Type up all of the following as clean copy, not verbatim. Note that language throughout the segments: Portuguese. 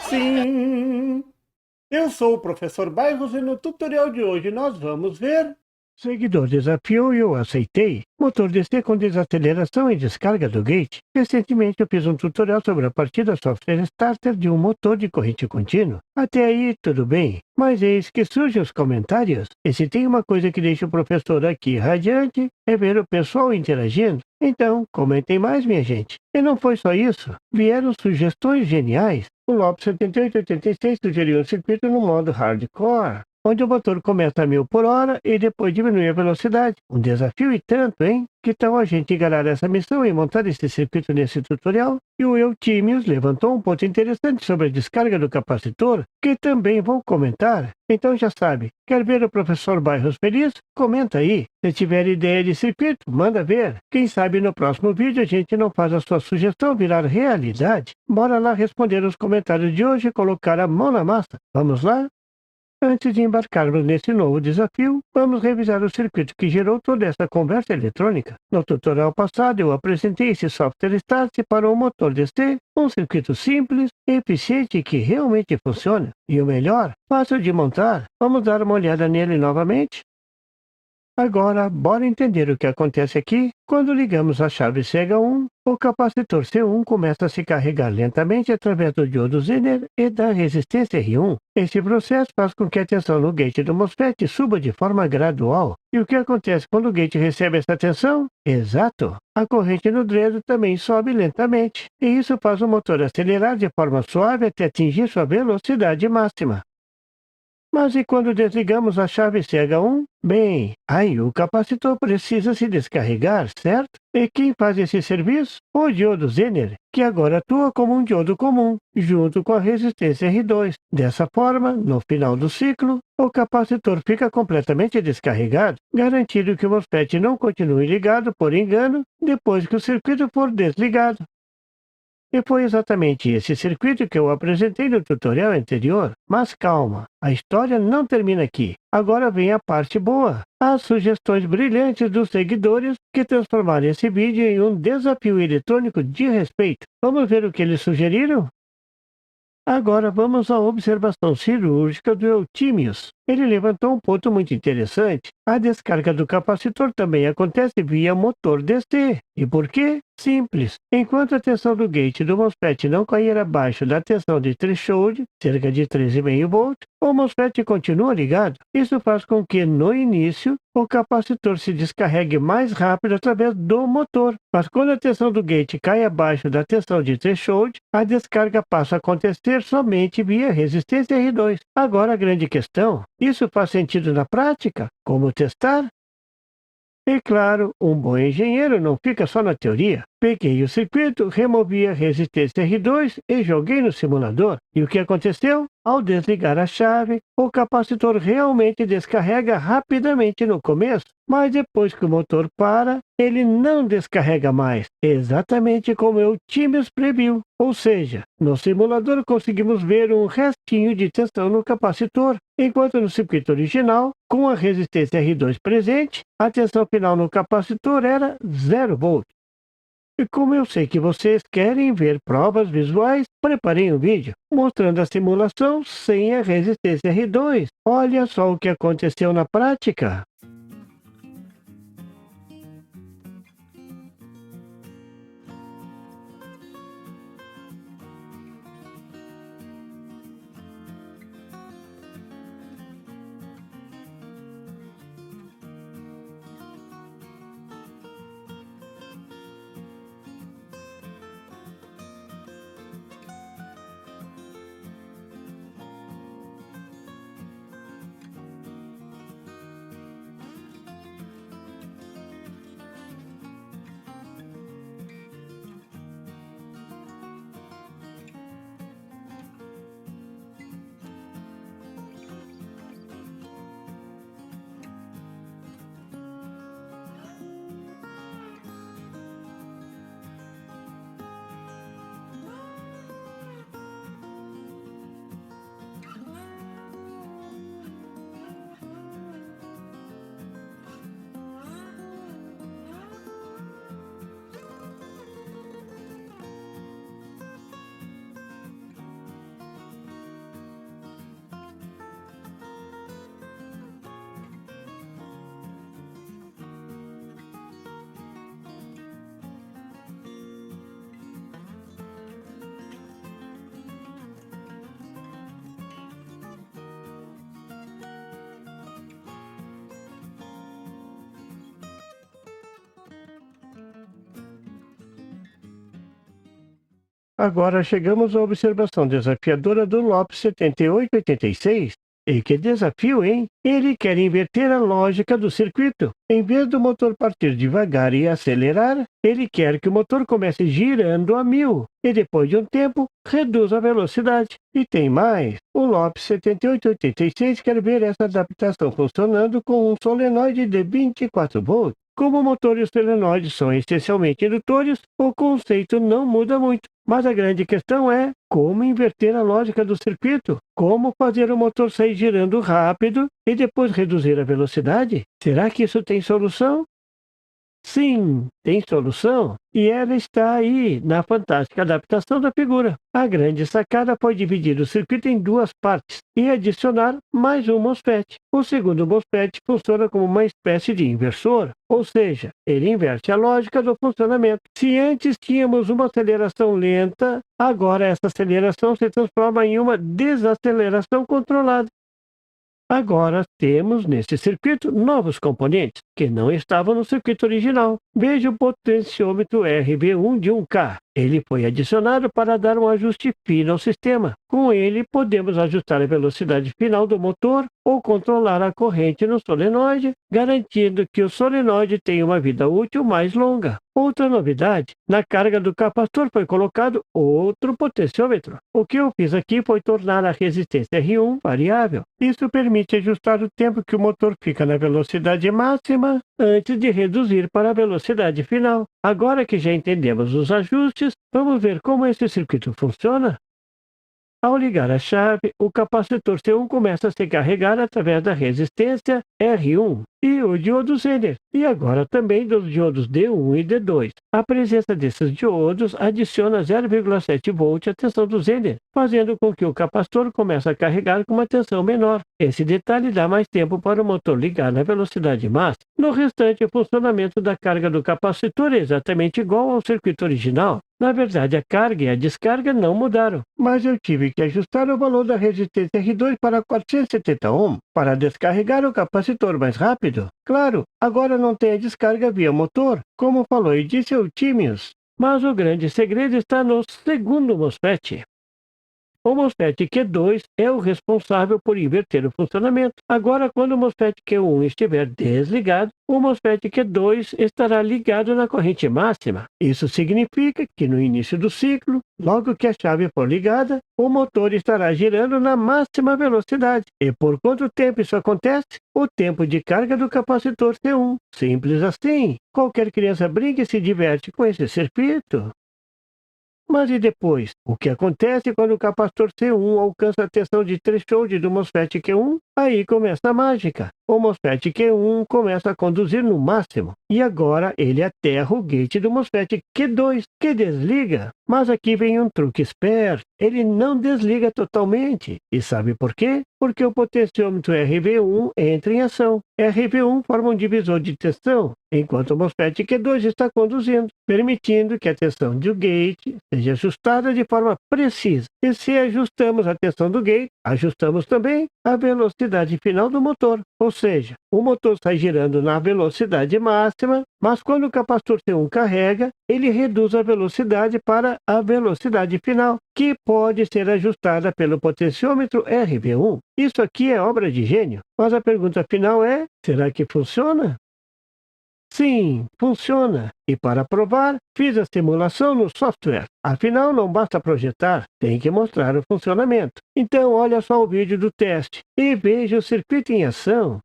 Sim, eu sou o professor Bairros e no tutorial de hoje nós vamos ver... Seguidor desafiou e eu aceitei. Motor DC com desaceleração e descarga do gate. Recentemente eu fiz um tutorial sobre a partida software starter de um motor de corrente contínua. Até aí tudo bem, mas eis que surgem os comentários. E se tem uma coisa que deixa o professor aqui radiante, é ver o pessoal interagindo. Então, comentem mais, minha gente. E não foi só isso. Vieram sugestões geniais. O Lopes 7886 sugeriu um circuito no modo hardcore, onde o motor começa a 1000 por hora e depois diminui a velocidade. Um desafio e tanto, hein? Que tal a gente encarar essa missão e montar esse circuito nesse tutorial? E o Eutimius levantou um ponto interessante sobre a descarga do capacitor, que também vou comentar. Então já sabe, quer ver o professor Bairros feliz? Comenta aí. Se tiver ideia de circuito, manda ver. Quem sabe no próximo vídeo a gente não faz a sua sugestão virar realidade. Bora lá responder os comentários de hoje e colocar a mão na massa. Vamos lá? Antes de embarcarmos nesse novo desafio, vamos revisar o circuito que gerou toda essa conversa eletrônica. No tutorial passado, eu apresentei esse software Start para o motor DC, um circuito simples, eficiente e que realmente funciona. E o melhor, fácil de montar. Vamos dar uma olhada nele novamente? Agora, bora entender o que acontece aqui. Quando ligamos a chave CH1, o capacitor C1 começa a se carregar lentamente através do diodo Zener e da resistência R1. Esse processo faz com que a tensão no gate do MOSFET suba de forma gradual. E o que acontece quando o gate recebe essa tensão? Exato! A corrente no dredo também sobe lentamente, e isso faz o motor acelerar de forma suave até atingir sua velocidade máxima. Mas e quando desligamos a chave CH1? Bem, aí o capacitor precisa se descarregar, certo? E quem faz esse serviço? O diodo Zener, que agora atua como um diodo comum, junto com a resistência R2. Dessa forma, no final do ciclo, o capacitor fica completamente descarregado, garantindo que o MOSFET não continue ligado por engano depois que o circuito for desligado. E foi exatamente esse circuito que eu apresentei no tutorial anterior. Mas calma, a história não termina aqui. Agora vem a parte boa. As sugestões brilhantes dos seguidores que transformaram esse vídeo em um desafio eletrônico de respeito. Vamos ver o que eles sugeriram? Agora vamos à observação cirúrgica do Eutimius. Ele levantou um ponto muito interessante. A descarga do capacitor também acontece via motor DC. E por quê? Simples. Enquanto a tensão do gate do MOSFET não cair abaixo da tensão de threshold, cerca de 13,5 volts, o MOSFET continua ligado. Isso faz com que, no início, o capacitor se descarregue mais rápido através do motor. Mas quando a tensão do gate cai abaixo da tensão de threshold, a descarga passa a acontecer somente via resistência R2. Agora a grande questão: isso faz sentido na prática? Como testar? E claro, um bom engenheiro não fica só na teoria. Peguei o circuito, removi a resistência R2 e joguei no simulador. E o que aconteceu? Ao desligar a chave, o capacitor realmente descarrega rapidamente no começo, mas depois que o motor para, ele não descarrega mais, exatamente como o Timius previu. Ou seja, no simulador conseguimos ver um restinho de tensão no capacitor, enquanto no circuito original, com a resistência R2 presente, a tensão final no capacitor era 0 volt. E como eu sei que vocês querem ver provas visuais, preparei um vídeo mostrando a simulação sem a resistência R2. Olha só o que aconteceu na prática. Agora chegamos à observação desafiadora do Lopes 7886. E que desafio, hein? Ele quer inverter a lógica do circuito. Em vez do motor partir devagar e acelerar, ele quer que o motor comece girando a 1000 e depois de um tempo reduza a velocidade. E tem mais. O Lopes 7886 quer ver essa adaptação funcionando com um solenoide de 24 volts. Como o motor e os solenoides são essencialmente indutores, o conceito não muda muito. Mas a grande questão é como inverter a lógica do circuito. Como fazer o motor sair girando rápido e depois reduzir a velocidade? Será que isso tem solução? Sim, tem solução, e ela está aí, na fantástica adaptação da figura. A grande sacada foi dividir o circuito em duas partes e adicionar mais um MOSFET. O segundo MOSFET funciona como uma espécie de inversor, ou seja, ele inverte a lógica do funcionamento. Se antes tínhamos uma aceleração lenta, agora essa aceleração se transforma em uma desaceleração controlada. Agora temos nesse circuito novos componentes que não estavam no circuito original. Veja o potenciômetro RB1 de 1K. Ele foi adicionado para dar um ajuste fino ao sistema. Com ele, podemos ajustar a velocidade final do motor ou controlar a corrente no solenoide, garantindo que o solenoide tenha uma vida útil mais longa. Outra novidade, na carga do capacitor foi colocado outro potenciômetro. O que eu fiz aqui foi tornar a resistência R1 variável. Isso permite ajustar o tempo que o motor fica na velocidade máxima antes de reduzir para a velocidade final. Agora que já entendemos os ajustes, vamos ver como esse circuito funciona? Ao ligar a chave, o capacitor C1 começa a se carregar através da resistência R1 e o diodo Zener, e agora também dos diodos D1 e D2. A presença desses diodos adiciona 0,7 volt à tensão do Zener, fazendo com que o capacitor comece a carregar com uma tensão menor. Esse detalhe dá mais tempo para o motor ligar na velocidade máxima. No restante, o funcionamento da carga do capacitor é exatamente igual ao circuito original. Na verdade, a carga e a descarga não mudaram, mas eu tive que ajustar o valor da resistência R2 para 470 ohm para descarregar o capacitor mais rápido. Claro, agora não tem a descarga via motor, como falou e disse o Timius. Mas o grande segredo está no segundo MOSFET. O MOSFET Q2 é o responsável por inverter o funcionamento. Agora, quando o MOSFET Q1 estiver desligado, o MOSFET Q2 estará ligado na corrente máxima. Isso significa que no início do ciclo, logo que a chave for ligada, o motor estará girando na máxima velocidade. E por quanto tempo isso acontece? O tempo de carga do capacitor C1. Simples assim. Qualquer criança brinca e se diverte com esse circuito. Mas e depois? O que acontece quando o capacitor C1 alcança a tensão de threshold do MOSFET Q1? Aí começa a mágica. O MOSFET Q1 começa a conduzir no máximo. E agora ele aterra o gate do MOSFET Q2, que desliga. Mas aqui vem um truque esperto. Ele não desliga totalmente. E sabe por quê? Porque o potenciômetro RV1 entra em ação. RV1 forma um divisor de tensão, enquanto o MOSFET Q2 está conduzindo, permitindo que a tensão do gate seja ajustada de forma precisa. E se ajustamos a tensão do gate, ajustamos também a velocidade final do motor. Ou seja, o motor sai girando na velocidade máxima, mas quando o capacitor C1 carrega, ele reduz a velocidade para a velocidade final, que pode ser ajustada pelo potenciômetro RV1. Isso aqui é obra de gênio, mas a pergunta final é: será que funciona? Sim, funciona. E para provar, fiz a simulação no software. Afinal, não basta projetar, tem que mostrar o funcionamento. Então, olha só o vídeo do teste e veja o circuito em ação.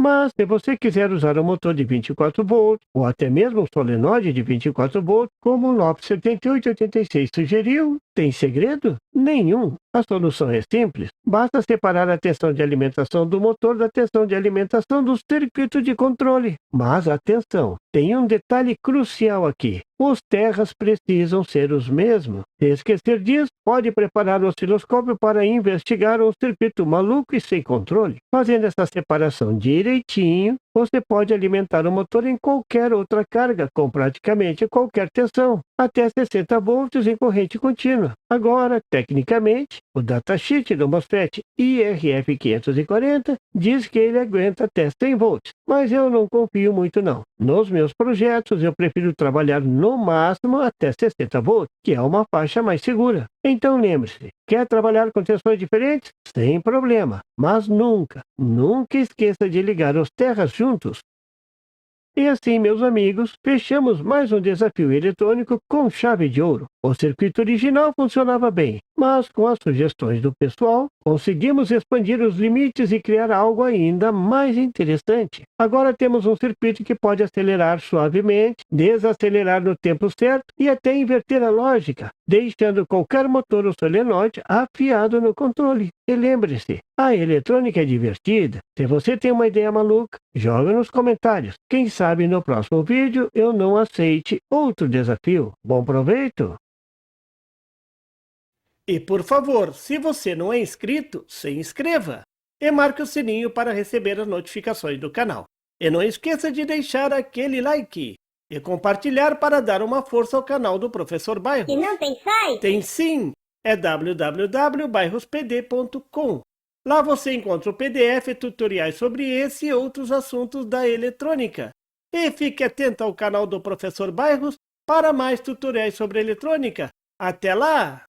Mas se você quiser usar um motor de 24 volts, ou até mesmo um solenoide de 24 volts, como o Lopes 7886 sugeriu, tem segredo? Nenhum. A solução é simples. Basta separar a tensão de alimentação do motor da tensão de alimentação do circuito de controle. Mas atenção, tem um detalhe crucial aqui. Os terras precisam ser os mesmos. Se esquecer disso, pode preparar o osciloscópio para investigar um circuito maluco e sem controle. Fazendo essa separação direitinho, você pode alimentar o motor em qualquer outra carga, com praticamente qualquer tensão, até 60 volts em corrente contínua. Agora, tecnicamente, o datasheet do MOSFET IRF540 diz que ele aguenta até 100 volts, mas eu não confio muito não. Nos meus projetos, eu prefiro trabalhar no máximo até 60 volts, que é uma faixa mais segura. Então lembre-se, quer trabalhar com tensões diferentes? Sem problema, mas nunca esqueça de ligar os terras juntos. E assim, meus amigos, fechamos mais um desafio eletrônico com chave de ouro. O circuito original funcionava bem, mas com as sugestões do pessoal, conseguimos expandir os limites e criar algo ainda mais interessante. Agora temos um circuito que pode acelerar suavemente, desacelerar no tempo certo e até inverter a lógica, deixando qualquer motor ou solenoide afiado no controle. E lembre-se, a eletrônica é divertida. Se você tem uma ideia maluca, joga nos comentários. Quem sabe no próximo vídeo eu não aceite outro desafio. Bom proveito! E por favor, se você não é inscrito, se inscreva e marque o sininho para receber as notificações do canal. E não esqueça de deixar aquele like e compartilhar para dar uma força ao canal do Professor Bairros. E não tem site? Tem sim! É www.bairrospd.com. Lá você encontra o PDF e tutoriais sobre esse e outros assuntos da eletrônica. E fique atento ao canal do Professor Bairros para mais tutoriais sobre eletrônica. Até lá!